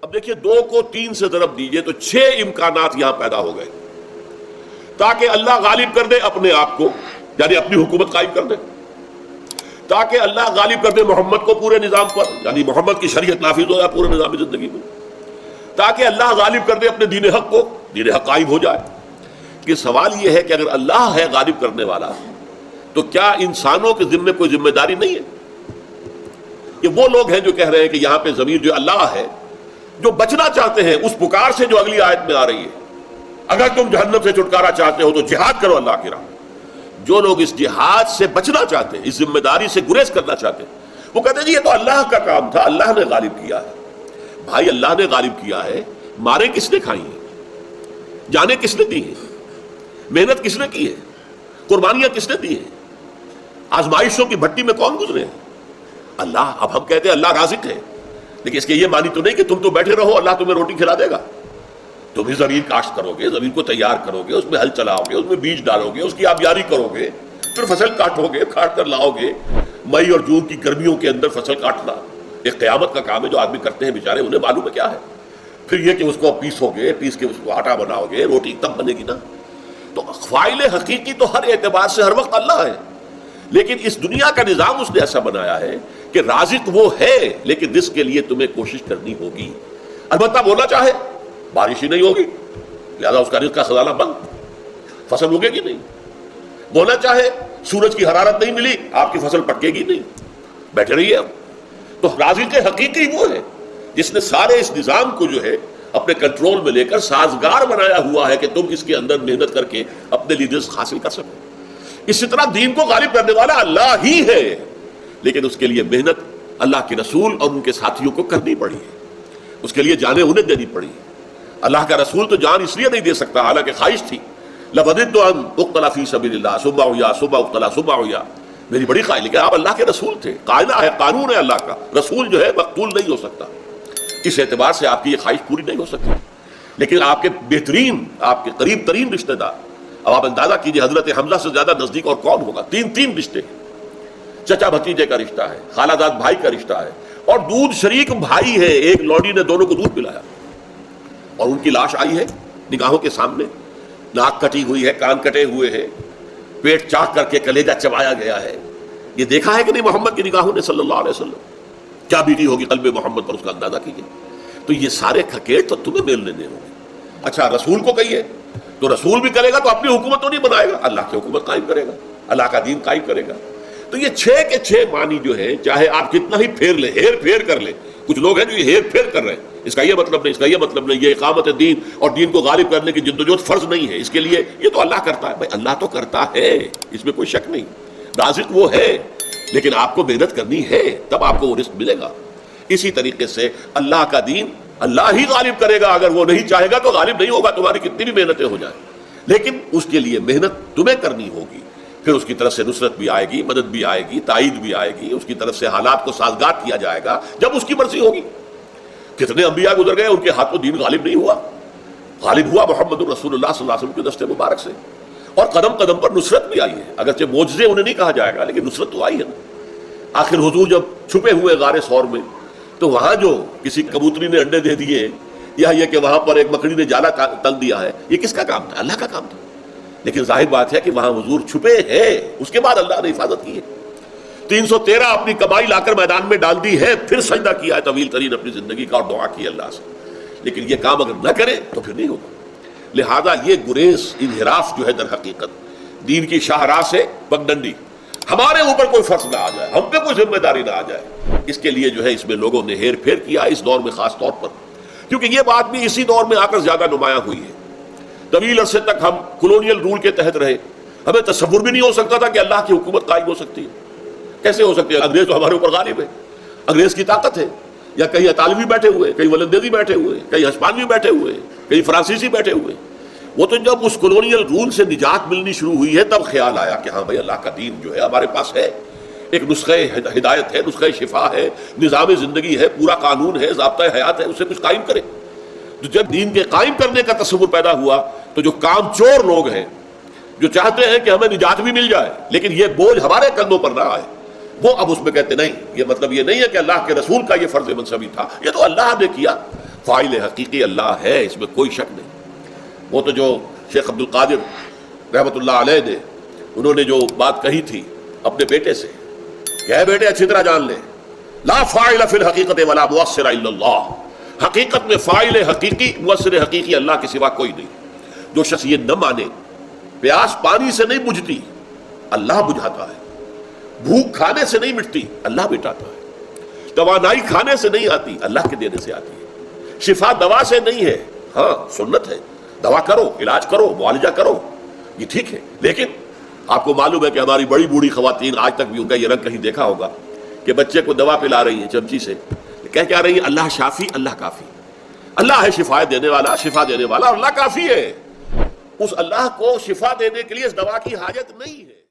اب دیکھیے 2 کو 3 سے ضرب دیجئے تو 6 امکانات یہاں پیدا ہو گئے تاکہ اللہ غالب کر دے اپنے آپ کو، یعنی اپنی حکومت قائم کر دے، تاکہ اللہ غالب کر دے محمد کو پورے نظام پر، یعنی محمد کی شریعت نافذ ہو جائے پورے نظام زندگی میں، تاکہ اللہ غالب کر دے اپنے دین حق کو، دین حق قائم ہو جائے۔ کہ سوال یہ ہے کہ اگر اللہ ہے غالب کرنے والا تو کیا انسانوں کے ذمے کوئی ذمہ داری نہیں ہے؟ کہ وہ لوگ ہیں جو کہہ رہے ہیں کہ یہاں پہ ضمیر جو اللہ ہے، جو بچنا چاہتے ہیں اس پکار سے جو اگلی آیت میں آ رہی ہے، اگر تم جہنم سے چھٹکارا چاہتے ہو تو جہاد کرو اللہ کی راہ۔ جو لوگ اس جہاد سے بچنا چاہتے ہیں، اس ذمہ داری سے گریز کرنا چاہتے ہیں، وہ کہتے ہیں جی یہ تو اللہ کا کام تھا، اللہ نے غالب کیا ہے۔ بھائی اللہ نے غالب کیا ہے، مارے کس نے کھائی ہیں، جانیں کس نے دی ہیں، محنت کس نے کی ہے، قربانیاں کس نے دی ہیں، آزمائشوں کی بھٹی میں کون گزرے ہیں؟ اللہ۔ اب ہم کہتے ہیں اللہ رازق ہے، لیکن اس کے یہ معنی تو نہیں کہ تم تو بیٹھے رہو اللہ تمہیں روٹی کھلا دے گا۔ تم ہی زمین کاشت کرو گے، زمین کو تیار کرو گے، اس میں ہل چلاؤ گے، اس میں بیج ڈالو گے، اس کی آبیاری کرو گے، پھر فصل کاٹو گے، کاٹ کر لاؤ گے۔ مئی اور جون کی گرمیوں کے اندر فصل کاٹنا ایک قیامت کا کام ہے، جو آدمی کرتے ہیں بیچارے انہیں معلوم ہے کیا ہے۔ پھر یہ کہ اس کو پیسو گے، پیس کے اس کو آٹا بناؤ گے، روٹی تب بنے گی نا۔ تو فاعل حقیقی تو ہر اعتبار سے ہر وقت اللہ ہے، لیکن اس دنیا کا نظام اس نے ایسا بنایا ہے کہ رازق وہ ہے، لیکن رزق کے لیے تمہیں کوشش کرنی ہوگی۔ البتہ بولا چاہے بارش ہی نہیں ہوگی، لہذا اس کا رزق کا خزانہ بند، فصل اگے گی نہیں۔ بولا چاہے سورج کی حرارت نہیں ملی، آپ کی فصل پکے گی نہیں، بیٹھے رہیے اب۔ تو رازق حقیقی وہ ہے جس نے سارے اس نظام کو جو ہے اپنے کنٹرول میں لے کر سازگار بنایا ہوا ہے کہ تم اس کے اندر محنت کر کے اپنے لیے رزق حاصل کر سکو۔ اسی طرح دین کو غالب کرنے والا اللہ ہی ہے، لیکن اس کے لیے محنت اللہ کے رسول اور ان کے ساتھیوں کو کرنی پڑی ہے، اس کے لیے جانیں انہیں دینی پڑی۔ اللہ کا رسول تو جان اس لیے نہیں دے سکتا، حالانکہ خواہش تھی، لَبَدِدْتُ أَنْ أُقْتَلَ فِي سَبِيلِ اللَّهِ ثُمَّ أُحْيَا ثُمَّ أُقْتَلَ ثُمَّ أُحْيَا۔ میری بڑی خواہش ہے کہ آپ اللہ کے رسول تھے، قاعدہ ہے، قانون ہے اللہ کا، رسول جو ہے مقتول نہیں ہو سکتا۔ اس اعتبار سے آپ کی یہ خواہش پوری نہیں ہو سکتی، لیکن آپ کے بہترین، آپ کے قریب ترین رشتہ دار، اب آپ اندازہ کیجئے حضرت حمزہ سے زیادہ نزدیک اور کون ہوگا؟ 3 رشتے، چچا بھتیجے کا رشتہ ہے، خالہ زاد بھائی کا رشتہ ہے، اور دودھ شریک بھائی ہے۔ ایک لوڈی نے دونوں کو دودھ پلایا اور ان کی لاش آئی ہے نگاہوں کے سامنے، ناک کٹی ہوئی ہے، کان کٹے ہوئے ہیں، پیٹ چاک کر کے کلیجہ چبایا گیا ہے۔ یہ دیکھا ہے کہ نہیں محمد کی نگاہوں نے صلی اللہ علیہ وسلم؟ کیا بیتی ہوگی قلب محمد پر، اس کا اندازہ کیجیے۔ تو یہ سارے کھکیٹ تو تمہیں میل لینے ہوں گے۔ اچھا رسول کو کہیے تو رسول بھی کرے گا تو اپنی حکومت تو نہیں بنائے گا، اللہ کی حکومت قائم کرے گا، اللہ کا دین قائم کرے گا۔ تو یہ 6 کے 6 معنی جو ہے، چاہے آپ کتنا ہی پھیر لیں، ہیر پھیر کر لیں، کچھ لوگ ہیں جو یہ ہیر پھیر کر رہے ہیں، اس کا یہ مطلب نہیں، اس کا یہ مطلب نہیں، یہ اقامت دین اور دین کو غالب کرنے کی جدوجہد فرض نہیں ہے، اس کے لیے یہ تو اللہ کرتا ہے۔ بھائی اللہ تو کرتا ہے، اس میں کوئی شک نہیں، رازق وہ ہے، لیکن آپ کو محنت کرنی ہے تب آپ کو وہ رزق ملے گا۔ اسی طریقے سے اللہ کا دین اللہ ہی غالب کرے گا، اگر وہ نہیں چاہے گا تو غالب نہیں ہوگا، تمہاری کتنی بھی محنتیں ہو جائیں، لیکن اس کے لیے محنت تمہیں کرنی ہوگی۔ پھر اس کی طرف سے نصرت بھی آئے گی، مدد بھی آئے گی، تائید بھی آئے گی، اس کی طرف سے حالات کو سازگار کیا جائے گا جب اس کی مرضی ہوگی۔ کتنے انبیاء گزر گئے، ان کے ہاتھوں دین غالب نہیں ہوا، غالب ہوا محمد الرسول اللہ صلی اللہ علیہ وسلم کے دست مبارک سے، اور قدم قدم پر نصرت بھی آئی ہے۔ اگرچہ معجزے انہیں نہیں کہا جائے گا، لیکن نصرت تو آئی ہے نا۔ آخر حضور جب چھپے ہوئے غار ثور میں، تو وہاں جو کسی کبوتری نے انڈے دے دیے، یا یہ کہ وہاں پر ایک مکڑی نے جالا تل دیا ہے، یہ کس کا کام تھا؟ اللہ کا کام تھا۔ لیکن ظاہر بات ہے کہ وہاں حضور چھپے ہیں، اس کے بعد اللہ نے حفاظت کی ہے۔ 313 اپنی کمائی لا کر میدان میں ڈال دی ہے، پھر سجدہ کیا ہے طویل ترین اپنی زندگی کا، اور دعا کی اللہ سے۔ لیکن یہ کام اگر نہ کرے تو پھر نہیں ہوگا۔ لہذا یہ گریز، انحراف جو ہے در حقیقت دین کی شاہراہ سے پگڈنڈی، ہمارے اوپر کوئی فرض نہ آ جائے، ہم پہ کوئی ذمہ داری نہ آ جائے، اس کے لیے جو ہے اس میں لوگوں نے ہیر پھیر کیا، اس دور میں خاص طور پر، کیونکہ یہ بات بھی اسی دور میں آ کر زیادہ نمایاں ہوئی ہے۔ طویل عرصے تک ہم کولونیل رول کے تحت رہے، ہمیں تصور بھی نہیں ہو سکتا تھا کہ اللہ کی حکومت قائم ہو سکتی ہے۔ کیسے ہو سکتی ہے؟ انگریز تو ہمارے اوپر غالب ہے، انگریز کی طاقت ہے، یا کہیں اطالوی بیٹھے ہوئے، کہیں ولندیزی بیٹھے ہوئے، کہیں ہسپانوی بیٹھے ہوئے، کہیں فرانسیسی بیٹھے ہوئے۔ وہ تو جب اس کولونیل رول سے نجات ملنی شروع ہوئی ہے تب خیال آیا کہ ہاں بھائی اللہ کا دین جو ہے ہمارے پاس ہے، ایک نسخہ ہدایت ہے، نسخہ شفا ہے، نظام زندگی ہے، پورا قانون ہے، ضابطہ حیات ہے، اسے کچھ قائم کرے۔ تو جب دین کے قائم کرنے کا تصور پیدا ہوا تو جو کام چور لوگ ہیں، جو چاہتے ہیں کہ ہمیں نجات بھی مل جائے لیکن یہ بوجھ ہمارے کندھوں پر نہ آئے، وہ اب اس میں کہتے نہیں، یہ مطلب یہ نہیں ہے کہ اللہ کے رسول کا یہ فرض منصبی تھا، یہ تو اللہ نے کیا، فاعل حقیقی اللہ ہے، اس میں کوئی شک نہیں۔ وہ تو جو شیخ عبد القادر رحمۃ اللہ علیہ نے انہوں نے جو بات کہی تھی اپنے بیٹے سے کہ اے بیٹے اچھی طرح جان لے، لا فاعل فی الحقیقت ولا مؤثر الا اللہ، حقیقت میں فاعل حقیقی مؤثر حقیقی اللہ کے سوا کوئی نہیں۔ جو شخص یہ نہ مانے، پیاس پانی سے نہیں بجھتی، اللہ بجھاتا ہے، بھوک کھانے سے نہیں مٹتی، اللہ مٹاتا ہے، توانائی کھانے سے نہیں آتی، اللہ کے دینے سے آتی ہے، شفا دوا سے نہیں ہے، ہاں سنت ہے، دوا کرو، علاج کرو، معالجہ کرو، یہ ٹھیک ہے، لیکن آپ کو معلوم ہے کہ ہماری بڑی بوڑھی خواتین آج تک بھی ان کا یہ رنگ کہیں دیکھا ہوگا کہ بچے کو دوا پلا رہی ہیں چمچی سے، کہہ کیا رہی ہیں اللہ شافی اللہ کافی، اللہ ہے شفا دینے والا، شفا دینے والا، اللہ کافی ہے۔ اس اللہ کو شفا دینے کے لیے اس دوا کی حاجت نہیں ہے۔